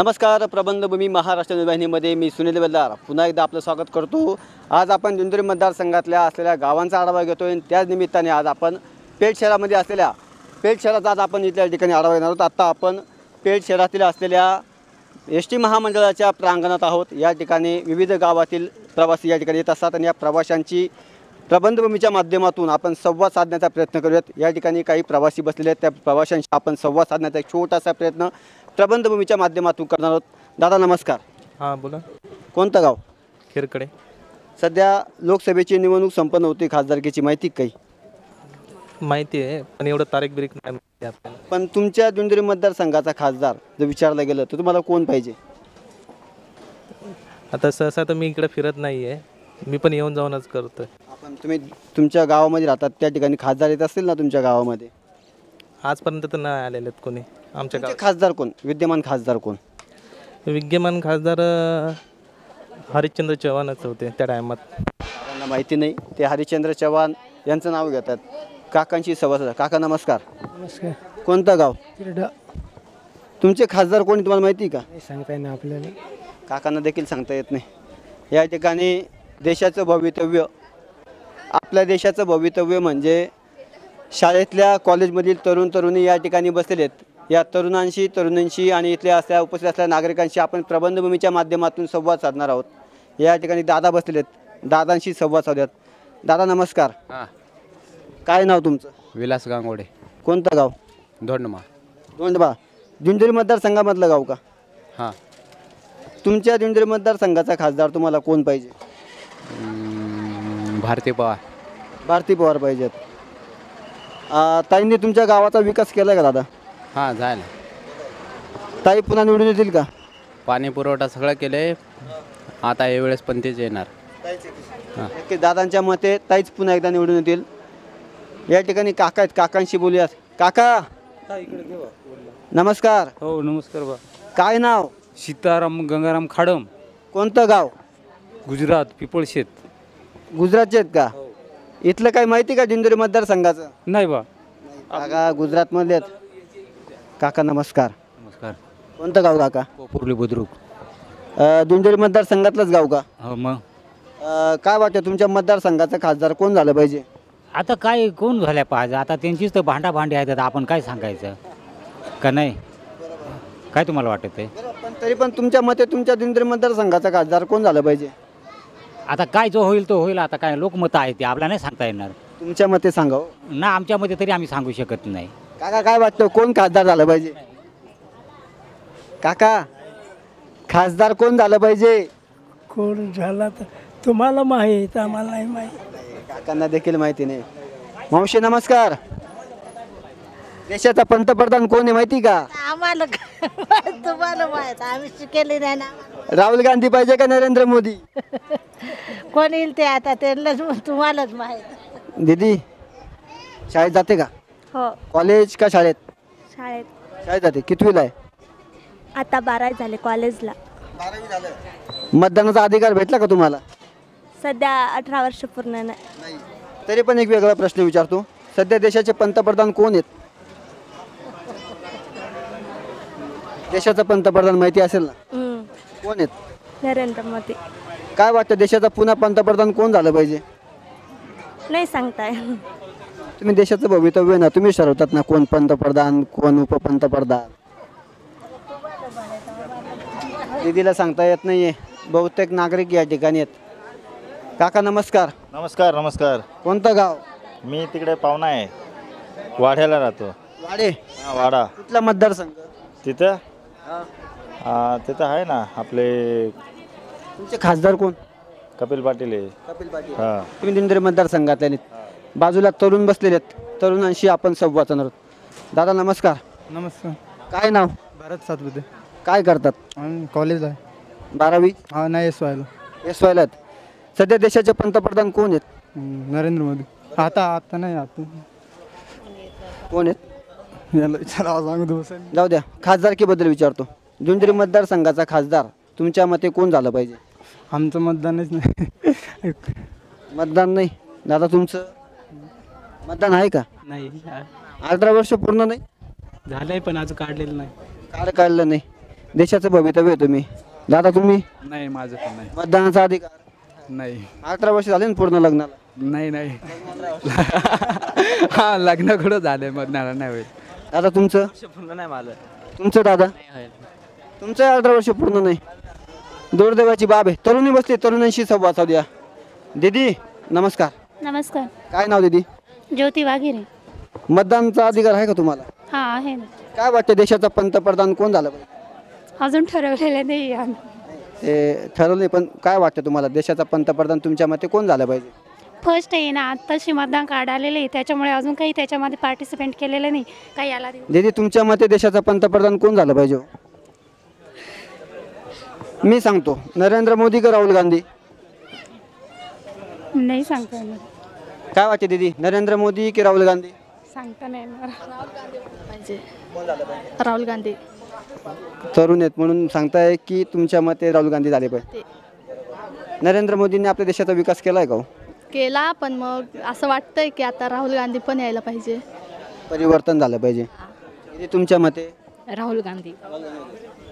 नमस्कार. प्रबंधभूमी महाराष्ट्र निर्वाहिनीमध्ये मी सुनील बेल्दार पुन्हा एकदा आपलं स्वागत करतो. आज आपण दिंडोरी मतदारसंघातल्या असलेल्या गावांचा आढावा घेतो आणि त्याच निमित्ताने आज आपण पेठ शहरामध्ये असलेल्या पेठ शहराचा आज आपण इथल्या ठिकाणी आढावा घेणार आहोत. आत्ता आपण पेठ शहरातील असलेल्या एस टी महामंडळाच्या प्रांगणात आहोत. या ठिकाणी विविध गावातील प्रवासी या ठिकाणी येत असतात आणि या प्रवाशांची प्रबंधभूमीच्या माध्यमातून आपण संवाद साधण्याचा प्रयत्न करूयात. या ठिकाणी काही प्रवासी बसलेले आहेत, त्या प्रवाशांशी आपण संवाद साधण्याचा एक छोटासा प्रयत्न प्रबंधभूमीच्या माध्यमातून करणार आहोत. दादा नमस्कार. हां बोला. कोणतं गाव? खेरकडे. सध्या लोकसभेची निवडणूक संपन्न होती, खासदारकीची माहिती काही माहिती आहे पण एवढं तारीख बिरीख नाही माहिती आपल्याला. पण तुमच्या दिंडोरी मतदारसंघाचा खासदार जर विचारलं गेलं तर तुम्हाला कोण पाहिजे? आता सहसा तर मी इकडे फिरत नाही आहे, मी पण येऊन जाऊनच करतो. आपण तुम्ही तुमच्या गावामध्ये राहतात, त्या ठिकाणी खासदार येत असतील ना तुमच्या गावामध्ये? आजपर्यंत तर नाही आलेले आहेत कोणी आमच्या तुमचे खासदार कोण, विद्यमान खासदार कोण? विद्यमान खासदार हरिश्चंद्र चव्हाणच होते त्या टायमात. त्यांना माहिती नाही, ते हरिश्चंद्र चव्हाण यांचं नाव घेतात. काकांशी संवाद. काका नमस्कार. नमस्कार. कोणतं गाव? तिरडा. तुमचे खासदार कोणी तुम्हाला माहिती आहे का? नाही सांगता येणार आपल्याला. काकांना देखील सांगता येत नाही. या ठिकाणी देशाचं भवितव्य, आपल्या देशाचं भवितव्य म्हणजे शाळेतल्या कॉलेजमधील तरुण तरुणी या ठिकाणी बसलेले आहेत. या तरुणींशी आणि इथल्या उपस्थित असलेल्या नागरिकांशी आपण प्रबंधभूमीच्या माध्यमातून संवाद साधणार आहोत. या ठिकाणी दादा बसलेले आहेत, दादांशी संवाद साधूयात. दादा नमस्कार. हां. काय नाव तुमचं? विलास गांगोडे. कोणतं गाव? दोंडमा. दोंडबा. दिंडोरी मतदारसंघामधलं गाव का? हां. तुमच्या दिंडोरी मतदारसंघाचा खासदार तुम्हाला कोण पाहिजे? भारती पवार. भारती पवार पाहिजेत. ताईंनी तुमच्या गावाचा विकास केला का दादा? हां झालं. ताई पुन्हा निवडून येतील का? पाणी पुरवठा सगळं केलं आहे, आता यावेळेस पण तेच येणार. नक्की दादांच्या मते ताईच पुन्हा एकदा निवडून येतील. या ठिकाणी काका आहेत, काकांशी बोलूयात. काका नमस्कार. हो नमस्कार बा. काय नाव? सीताराम गंगाराम खाडम. कोणतं गाव? गुजरात पिपळशेत. गुजरातचे आहेत का? इथलं काही माहिती का दिंडोरी मतदारसंघाचं? नाही बा. काका गुजरातमधले आहेत. काका नमस्कार. नमस्कार. कोणतं गाव काका? पोपुर्ली बुद्रुक. दिंडोरी मतदारसंघातलंच गाव का? हो मग काय वाटतं तुमच्या मतदारसंघाचं खासदार कोण झालं पाहिजे? आता काय कोण झाल्या पाहिजे, आता त्यांचीच तर भांडाभांडी आहेत, आता आपण काय सांगायचं का नाही? काय तुम्हाला वाटत आहे? पण तरी पण तुमच्या मते तुमच्या दिंडोरी मतदारसंघाचा खासदार कोण झालं पाहिजे? आता काय जो होईल तो होईल, आता काय लोकमत आहे ते आपल्याला नाही सांगता येणार तुमच्या मते सांगा हो. ना, आमच्यामध्ये तरी आम्ही सांगू शकत नाही. काका काय वाटतं कोण खासदार झालं पाहिजे? काका खासदार कोण झालं पाहिजे? कोण झाला तर तुम्हाला माहीत, आम्हाला नाही माहीत. काकांना देखील माहिती नाही. मावशी नमस्कार. देशाचा पंतप्रधान कोण आहे माहिती का? आम्हाला तुम्हाला माहित, आम्ही शिकेले नाही ना. राहुल गांधी पाहिजे का नरेंद्र मोदी? कोण येईल ते आता त्यांनाच तुम्हालाच माहित. दीदी शाळेत जाते का? हो कॉलेज का शाळेत? शाळेत. शाळेत जाते. कितवीला आहे? आता 12 झाले, कॉलेजला. मतदानाचा अधिकार भेटला का तुम्हाला? सध्या 18 वर्ष पूर्ण नाही. तरी पण एक वेगळा प्रश्न विचारतो. सध्या देशाचे पंतप्रधान कोण आहेत? देशाचा पंतप्रधान माहिती असेल ना? कोण आहेत? नरेंद्र मोदी. काय वाटतं देशाचा पुन्हा पंतप्रधान कोण झालं पाहिजे? नाही सांगताय. तुम्ही देशाचं भवितव्य ना तुम्ही ठरवतात ना, कोण पंतप्रधान कोण उपपंतप्रधान. दीदीला सांगता येत नाहीये. बहुतेक नागरिक या ठिकाणी आहेत. काका नमस्कार. नमस्कार. नमस्कार. कोणतं गाव? मी तिकडे पाहुणा आहे, वाड्याला राहतो. वाडे. हां वाडा. कुठला मतदारसंघ? तिथं तिथं आहे ना आपले तुमचे खासदार कोण? कपिल पाटील आहे. कपिल पाटील. हां. तुम्ही दिंडोरी मतदारसंघातले आहेत. बाजूला तरुण बसलेले आहेत, तरुणांशी आपण संवाद साधणार आहोत. दादा नमस्कार. नमस्कार. काय नाव? भारत सातपुते. काय करतात? कॉलेज आहे. 12वी. हा नाही एस वायला. एस वायला आहेत. सध्या देशाचे पंतप्रधान कोण आहेत? नरेंद्र मोदी. आता नाही, आता कोण आहेत? याला विचारा सांगू दे. जाऊ द्या, खासदारकीबद्दल विचारतो. दिंडोरी मतदारसंघाचा खासदार तुमच्या मते कोण झालं पाहिजे? आमचं मतदानच नाही. मतदान नाही. दादा तुमचं मतदान आहे का? नाही 18 वर्ष पूर्ण नाही झालंय पण अजून काढलेलं नाही. काढलं नाही. देशाचं भवितव्य आहे तुम्ही. दादा तुम्ही नाही माझं पण नाही. मतदानाचा अधिकार. नाही 18 वर्ष झाले ना पूर्ण लग्नाला. नाही नाही हा लग्न कुठं झालंय मतदानाला नाही होईल. दादा तुमचं पूर्ण नाही मला. तुमचं दादा तुमचं 18 वर्ष पूर्ण नाही. दुर्दैवाची बाब आहे. तरुणी बसली, तरुणांशी संवाद साधूया. दीदी नमस्कार. नमस्कार. काय नाव दीदी? ज्योती वाघिरे. मतदानाचा अधिकार आहे का तुम्हाला? हां आहे ना. काय वाटतं देशाचा पंतप्रधान कोण झाला पाहिजे? अजून ठरवलेलं नाही आम्ही. ते ठरवले, पण काय वाटतं तुम्हाला देशाचा पंतप्रधान तुमच्या मते कोण झाला पाहिजे? फर्स्ट आहे ना, आत्ताशी मतदान कार्ड आलेलं आहे, त्याच्यामुळे अजून काही त्याच्यामध्ये पार्टिसिपेंट केलेलं नाही. काही याला दीदी तुमच्या मते देशाचा पंतप्रधान कोण झाला पाहिजे? मी सांगतो, नरेंद्र मोदी का राहुल गांधी? नाही सांगता येणार. काय वाटते दीदी, नरेंद्र मोदी की राहुल गांधी? सांगता नाही येणार. राहुल गांधी. तरुण आहेत म्हणून सांगताय की तुमच्या मते राहुल गांधी झाले पाहिजे. नरेंद्र मोदींनी आपल्या देशाचा विकास केलाय का हो? केला, पण मग असं वाटतंय की आता राहुल गांधी पण यायला पाहिजे. परिवर्तन झालं पाहिजे. दीदी तुमच्या मते? राहुल गांधी.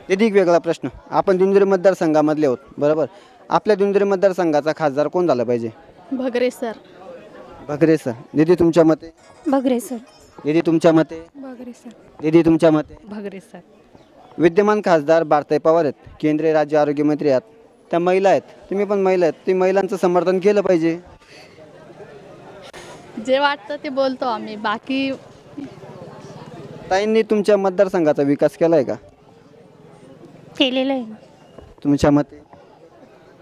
दीदी एक वेगळा प्रश्न, आपण दिंडोरी मतदारसंघामधले आहोत बरोबर. आपल्या दिंडोरी मतदारसंघाचा खासदार कोण झाला पाहिजे? भगरे सर. भगरे सर. दीदी तुमच्या मते? बगरे सर. दीदी तुमच्या मते? बगरे सर. दीदी तुमच्या मते? भगरे सर. विद्यमान खासदार भारताई पवार आहेत, केंद्रीय राज्य आरोग्यमंत्री आहेत, त्या महिला आहेत, तुम्ही पण महिला आहेत, ती महिलांचं समर्थन केलं पाहिजे. जे वाटतं ते बोलतो आम्ही, बाकी ताईंनी तुमच्या मतदारसंघाचा विकास केलाय का केलेलं आहे. तुमच्या मते?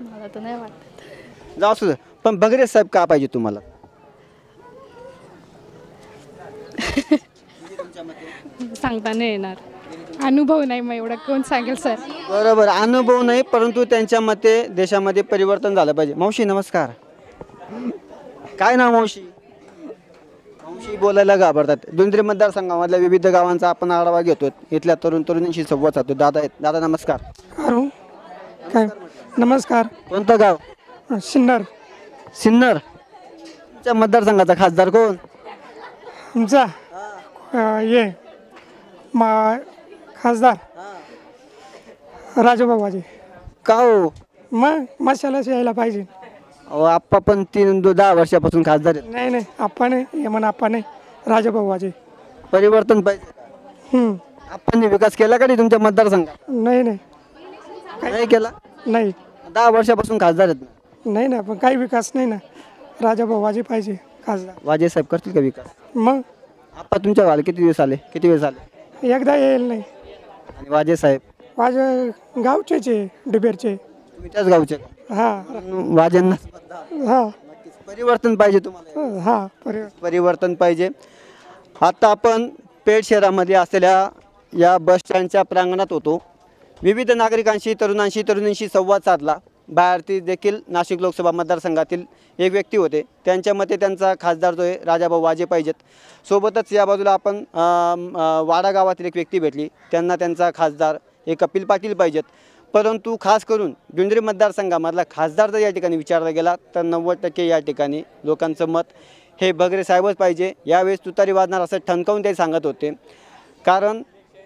मला तर नाही वाटत. जाऊ असू दे, पण भगरे साहेब का पाहिजे तुम्हाला? सांगता नाही येणार. अनुभव नाही, मग एवढा कोण सांगेल सर. बरोबर, अनुभव नाही, परंतु त्यांच्या मते देशामध्ये परिवर्तन झालं पाहिजे. मावशी नमस्कार. काय नाव मावशी? मावशी बोलायला घाबरतात. दिंडोरी मतदारसंघामधल्या विविध गावांचा आपण आढावा घेतो. इथल्या तरुण तरुणींशी संवाद साधतो. दादा आहेत. दादा नमस्कार. अरे काय नमस्कार. कोणतं गाव? सिन्नर. सिन्नर. तुमच्या मतदारसंघाचा खासदार कोण? आमचा ये खासदार राजूबाबाजी. का हो? मग मशालाच यायला पाहिजे. अहो आप्पा पण 10 वर्षापासून खासदार आहेत. नाही नाही, आप्पा नाही, हे म्हणा आप्पा नाही, राजूबाबाजी. परिवर्तन पाहिजे. आपण विकास केला का नाही तुमच्या मतदारसंघात? नाही नाही नाही केला. नाही 10 वर्षापासून खासदार आहेत. नाही ना, पण काही विकास नाही ना. राजाबाबाजी पाहिजे खासदार. वाजे साहेब करतील का विकास? मग आप्पा तुमच्या गावाला किती दिवस आले, किती वेळ झाले? एकदा येईल नाही. आणि वाजे साहेब? माझ्या गावचेच आहे, डिबेरचे. तुम्ही त्याच गावचे? हां वाजेंना हां परिवर्तन पाहिजे तुम्हाला. हां परिवर्तन पाहिजे. आता आपण पेठ शहरामध्ये असलेल्या या बस स्टँडच्या प्रांगणात होतो. विविध नागरिकांशी, तरुणींशी संवाद साधला. बाहेरती देखील नाशिक लोकसभा मतदारसंघातील एक व्यक्ती होते. त्यांच्या मते त्यांचा खासदार जो आहे राजाभाऊ वाजे पाहिजेत. सोबतच या बाजूला आपण वाडा गावातील एक व्यक्ती भेटली. त्यांना त्यांचा खासदार हे कपिल पाटील पाहिजेत. परंतु खास करून दिंडोरी मतदारसंघामधला खासदार जर या ठिकाणी विचारला गेला तर 90% या ठिकाणी लोकांचं मत हे भगरे साहेबच पाहिजे. यावेळेस तुतारी वाजणार असं ठणकावून ते सांगत होते. कारण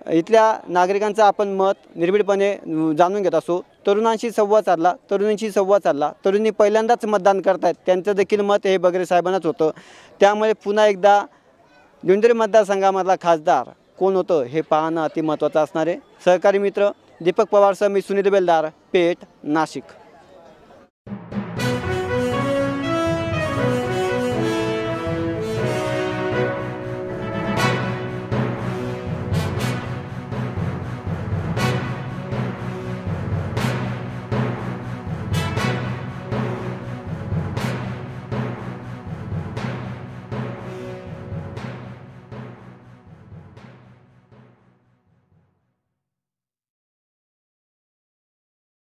इथल्या नागरिकांचं आपण मत निर्भीडपणे जाणून घेत असो. तरुणांशी संवाद साधला, तरुणींशी संवाद साधला. तरुणी पहिल्यांदाच मतदान करतायत, त्यांचं देखील मत हे भगरे साहेबांनाच होतं. त्यामुळे पुन्हा एकदा दिंडोरी मतदारसंघामधला खासदार कोण होतं हे पाहणं अति महत्त्वाचं असणार आहे. सहकारी मित्र दीपक पवारसह मी सुनील बेलदार, पेठ, नाशिक.